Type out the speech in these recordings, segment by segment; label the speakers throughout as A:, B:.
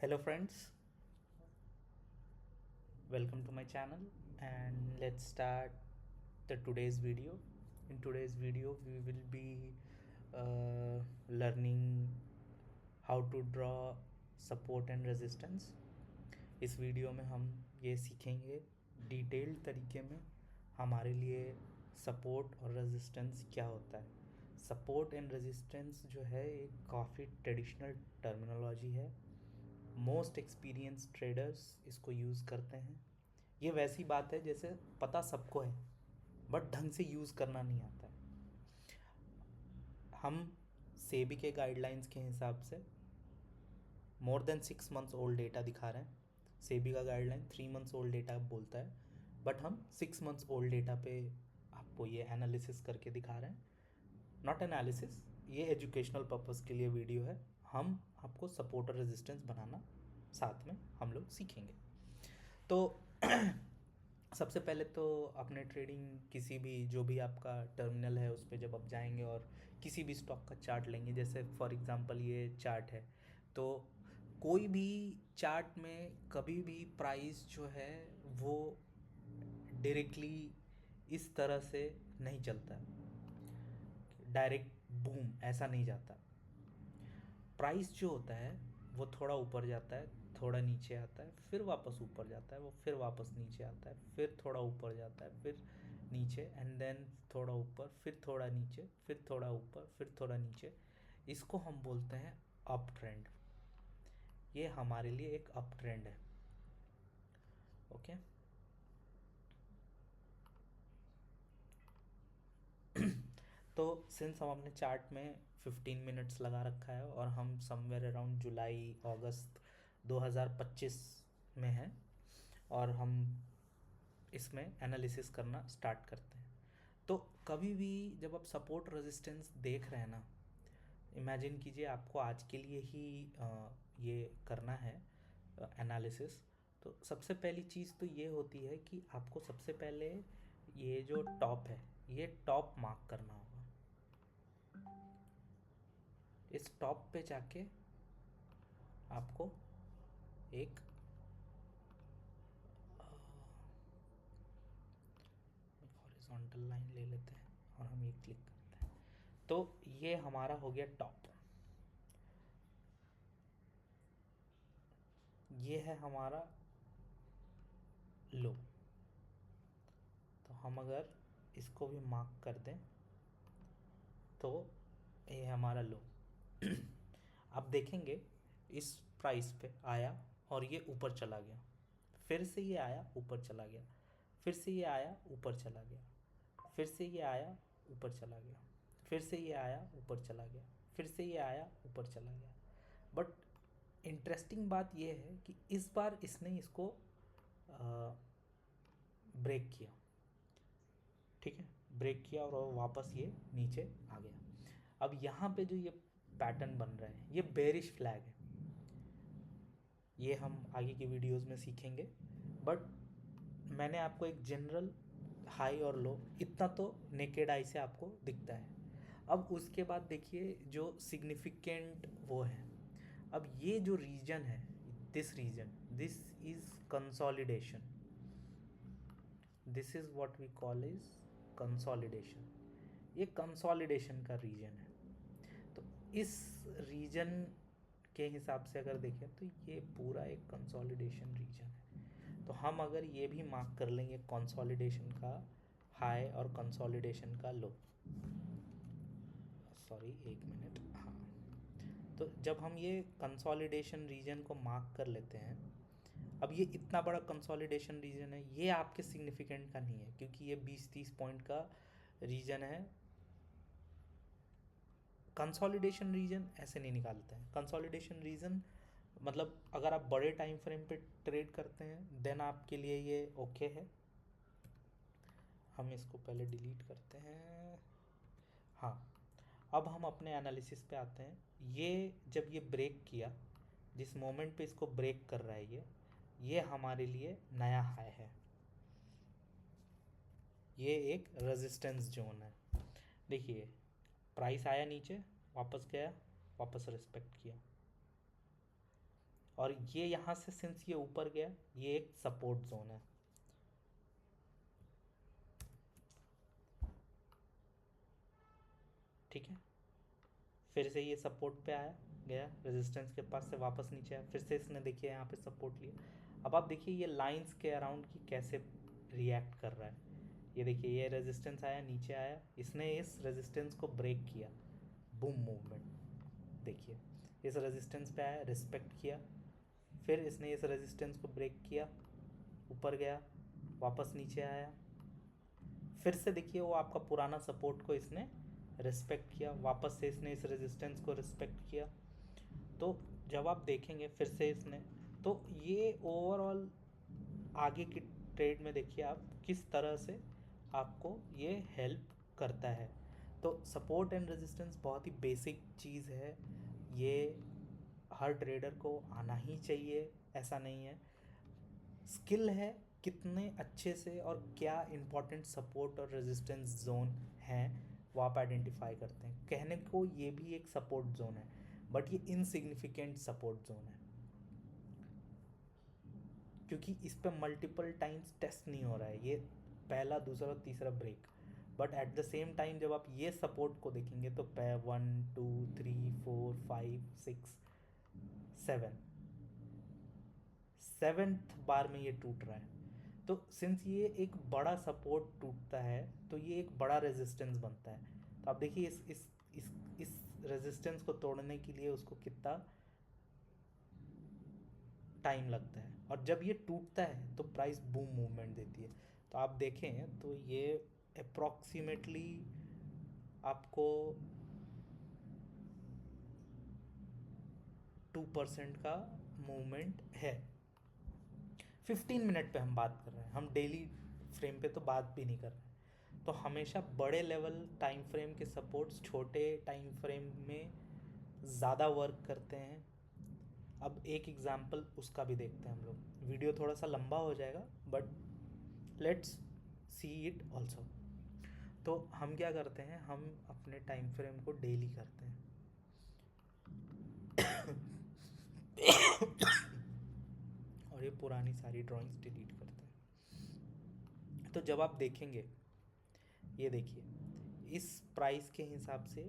A: Hello friends, welcome to my channel and let's start the today's video. In today's video we will be learning how to draw support and resistance. इस video में हम ये सीखेंगे detailed तरीके में हमारे लिए सपोर्ट और रेजिस्टेंस क्या होता है। सपोर्ट एंड रेजिस्टेंस जो है एक काफ़ी ट्रेडिशनल टर्मिनोलॉजी है। मोस्ट एक्सपीरियंस ट्रेडर्स इसको यूज़ करते हैं। ये वैसी बात है जैसे पता सबको है बट ढंग से यूज़ करना नहीं आता है। हम सेबी के गाइडलाइंस के हिसाब से more than 6 months old data दिखा रहे हैं। सेबी का गाइडलाइन 3 मंथ्स ओल्ड डेटा बोलता है बट हम 6 मंथ्स ओल्ड डेटा पे आपको ये एनालिसिस करके दिखा रहे हैं। नॉट एनालिसिस, ये एजुकेशनल पर्पस के लिए वीडियो है। हम आपको सपोर्ट और रेजिस्टेंस बनाना साथ में हम लोग सीखेंगे। तो सबसे पहले तो अपने ट्रेडिंग किसी भी जो भी आपका टर्मिनल है उस पर जब आप जाएंगे और किसी भी स्टॉक का चार्ट लेंगे, जैसे फॉर एग्जांपल ये चार्ट है, तो कोई भी चार्ट में कभी भी प्राइस जो है वो डायरेक्टली इस तरह से नहीं चलता, डायरेक्ट बूम ऐसा नहीं जाता। प्राइस जो होता है वो थोड़ा ऊपर जाता है, थोड़ा नीचे आता है, फिर वापस ऊपर जाता है, वो फिर वापस नीचे आता है, फिर थोड़ा ऊपर जाता है, फिर नीचे, एंड देन थोड़ा ऊपर, फिर थोड़ा नीचे, फिर थोड़ा ऊपर, फिर थोड़ा नीचे। इसको हम बोलते हैं अप ट्रेंड। ये हमारे लिए एक अप ट्रेंड है। ओके तो सिंस हम अपने चार्ट में 15 मिनट्स लगा रखा है और हम समवेयर अराउंड जुलाई अगस्त 2025 में हैं और हम इसमें एनालिसिस करना स्टार्ट करते हैं। तो कभी भी जब आप सपोर्ट रेजिस्टेंस देख रहे हैं ना, इमेजिन कीजिए आपको आज के लिए ही ये करना है एनालिसिस। तो सबसे पहली चीज़ तो ये होती है कि आपको सबसे पहले ये जो टॉप है ये टॉप मार्क करना होगा। इस टॉप पे जाके आपको एक हॉरिजॉन्टल लाइन ले लेते हैं और हम ये क्लिक करते हैं। तो ये हमारा हो गया टॉप। ये है हमारा लो। तो हम अगर इसको भी मार्क कर दें तो ये हमारा लो। आप देखेंगे इस प्राइस पे आया और ये ऊपर चला गया, फिर से ये आया ऊपर चला गया, फिर से ये आया ऊपर चला गया, फिर से ये आया ऊपर चला गया, फिर से ये आया ऊपर चला गया, फिर से ये आया ऊपर चला गया। बट इंटरेस्टिंग बात यह है कि इस बार इसने इसको ब्रेक किया। ठीक है, ब्रेक किया और वापस ये नीचे आ गया। अब यहाँ पे जो ये पैटर्न बन रहा है ये बेरिश फ्लैग है। ये हम आगे की वीडियोस में सीखेंगे बट मैंने आपको एक जनरल हाई और लो इतना तो नेकेड आई से आपको दिखता है। अब उसके बाद देखिए जो सिग्निफिकेंट वो है। अब ये जो रीजन है, this is consolidation. This is what we call is consolidation. ये कंसोलिडेशन का रीजन है। तो इस रीजन के हिसाब से अगर देखें तो ये पूरा एक कंसोलिडेशन रीजन है। तो हम अगर ये भी मार्क कर लेंगे कंसोलिडेशन का हाई और कंसोलिडेशन का लो, सॉरी एक मिनट, हाँ। तो जब हम ये कंसोलिडेशन रीजन को मार्क कर लेते हैं, अब ये इतना बड़ा कंसोलिडेशन रीजन है, ये आपके सिग्निफिकेंट का नहीं है क्योंकि ये 20-30 पॉइंट का रीजन है। कंसोलिडेशन रीजन ऐसे नहीं निकालते हैं। कंसोलिडेशन रीजन मतलब अगर आप बड़े टाइम फ्रेम पे ट्रेड करते हैं देन आपके लिए ये ओके है। हम इसको पहले डिलीट करते हैं। हाँ, अब हम अपने एनालिसिस पे आते हैं। ये जब ये ब्रेक किया, जिस मोमेंट पे इसको ब्रेक कर रहा है ये हमारे लिए नया हाई है। ये एक रेजिस्टेंस जोन है। देखिए प्राइस आया नीचे, वापस गया, वापस रिस्पेक्ट किया और ये यहाँ से सिंस ये ऊपर गया, ये एक सपोर्ट जोन है। ठीक है, फिर से ये सपोर्ट पे आया, गया रेजिस्टेंस के पास से वापस नीचे आया, फिर से इसने देखिए यहाँ पे सपोर्ट लिया। अब आप देखिए ये लाइंस के अराउंड की कैसे रिएक्ट कर रहा है। ये देखिए ये रेजिस्टेंस आया, नीचे आया, इसने इस रेजिस्टेंस को ब्रेक किया, बूम मूवमेंट। देखिए इस रेजिस्टेंस पे आया, रिस्पेक्ट किया, फिर इसने इस रेजिस्टेंस को ब्रेक किया, ऊपर गया, वापस नीचे आया, फिर से देखिए वो आपका पुराना सपोर्ट को इसने रिस्पेक्ट किया, वापस से इसने इस रेजिस्टेंस को रिस्पेक्ट किया। तो जब आप देखेंगे फिर से इसने, तो ये ओवरऑल आगे की ट्रेड में देखिए आप किस तरह से आपको ये हेल्प करता है। तो सपोर्ट एंड रेजिस्टेंस बहुत ही बेसिक चीज़ है, ये हर ट्रेडर को आना ही चाहिए, ऐसा नहीं है। स्किल है कितने अच्छे से और क्या इम्पोर्टेंट सपोर्ट और रेजिस्टेंस जोन हैं वो आप आइडेंटिफाई करते हैं। कहने को ये भी एक सपोर्ट जोन है, बट ये इनसिग्निफिकेंट सपोर्ट जोन है, क्योंकि इस पर मल्टीपल टाइम्स टेस्ट नहीं हो रहा है, ये पहला, दूसरा और तीसरा break. But at the same time जब आप ये सपोर्ट को देखेंगे तो 1 2 3 4 5 6 7 7th बार में ये टूट रहा है। तो सिंस ये एक बड़ा सपोर्ट टूटता है तो ये एक बड़ा रेजिस्टेंस बनता है। तो आप देखिए इस रेजिस्टेंस को तोड़ने के लिए उसको कितना टाइम लगता है, और जब ये टूटता है तो प्राइस बूम मूवमेंट देती है। तो आप देखें तो ये अप्रॉक्सीमेटली आपको 2% का मूवमेंट है। 15 मिनट पे हम बात कर रहे हैं, हम डेली फ्रेम पे तो बात भी नहीं कर रहे हैं। तो हमेशा बड़े लेवल टाइम फ्रेम के सपोर्ट्स छोटे टाइम फ्रेम में ज़्यादा वर्क करते हैं। अब एक एग्जांपल उसका भी देखते हैं हम लोग, वीडियो थोड़ा सा लंबा हो जाएगा but let's see it also. तो हम क्या करते हैं, हम अपने टाइम फ्रेम को डेली करते हैं और ये पुरानी सारी ड्राइंग्स डिलीट करते हैं। तो जब आप देखेंगे, ये देखिए इस प्राइस के हिसाब से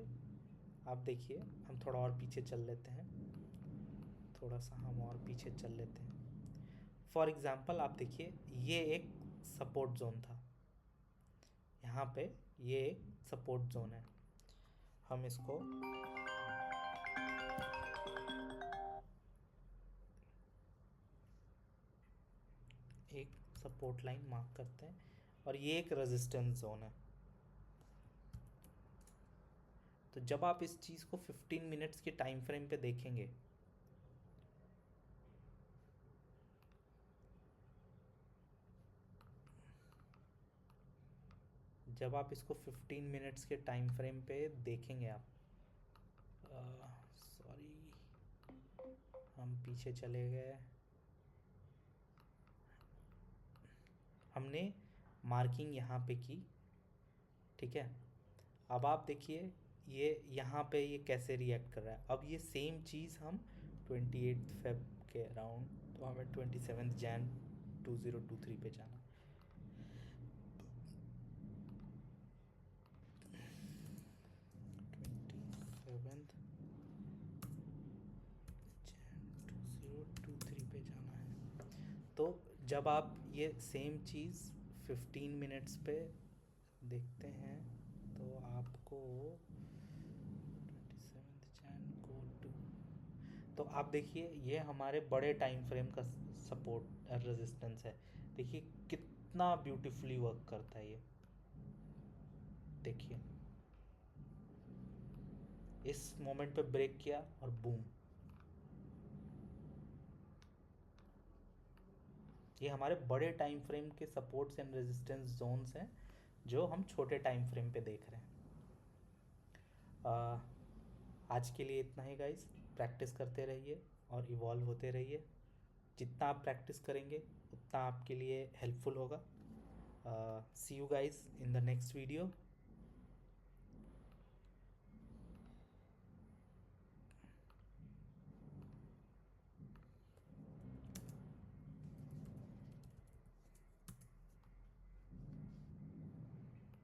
A: आप देखिए, हम थोड़ा और पीछे चल लेते हैं, थोड़ा सा हम और पीछे चल लेते हैं। फॉर एग्ज़ाम्पल आप देखिए ये एक सपोर्ट जोन था, यहाँ पे ये एक सपोर्ट जोन है, हम इसको एक सपोर्ट लाइन मार्क करते हैं, और ये एक रेजिस्टेंस जोन है। तो जब आप इस चीज़ को 15 मिनट्स के टाइम फ्रेम पे देखेंगे, जब आप इसको 15 मिनट्स के टाइम फ्रेम पे देखेंगे आप, सॉरी हम पीछे चले गए, हमने मार्किंग यहाँ पे की, ठीक है। अब आप देखिए ये यहाँ पे ये कैसे रिएक्ट कर रहा है। अब ये सेम चीज़ हम 28 फेब के अराउंड, तो हमें 27 जैन 2023 पे जाना, 27 जैन 2023 पे जाना है। तो जब आप ये सेम चीज़ 15 मिनट्स पे देखते हैं तो आपको 27 जैन गो टू, तो आप देखिए ये हमारे बड़े टाइम फ्रेम का सपोर्ट रेजिस्टेंस है। देखिए कितना ब्यूटीफुली वर्क करता है ये, देखिए इस मोमेंट पे ब्रेक किया और बूम। ये हमारे बड़े टाइम फ्रेम के सपोर्ट्स एंड रेजिस्टेंस जोन्स हैं जो हम छोटे टाइम फ्रेम पे देख रहे हैं। आज के लिए इतना ही गाइस, प्रैक्टिस करते रहिए और इवॉल्व होते रहिए। जितना आप प्रैक्टिस करेंगे उतना आपके लिए हेल्पफुल होगा। See you guys in the next video.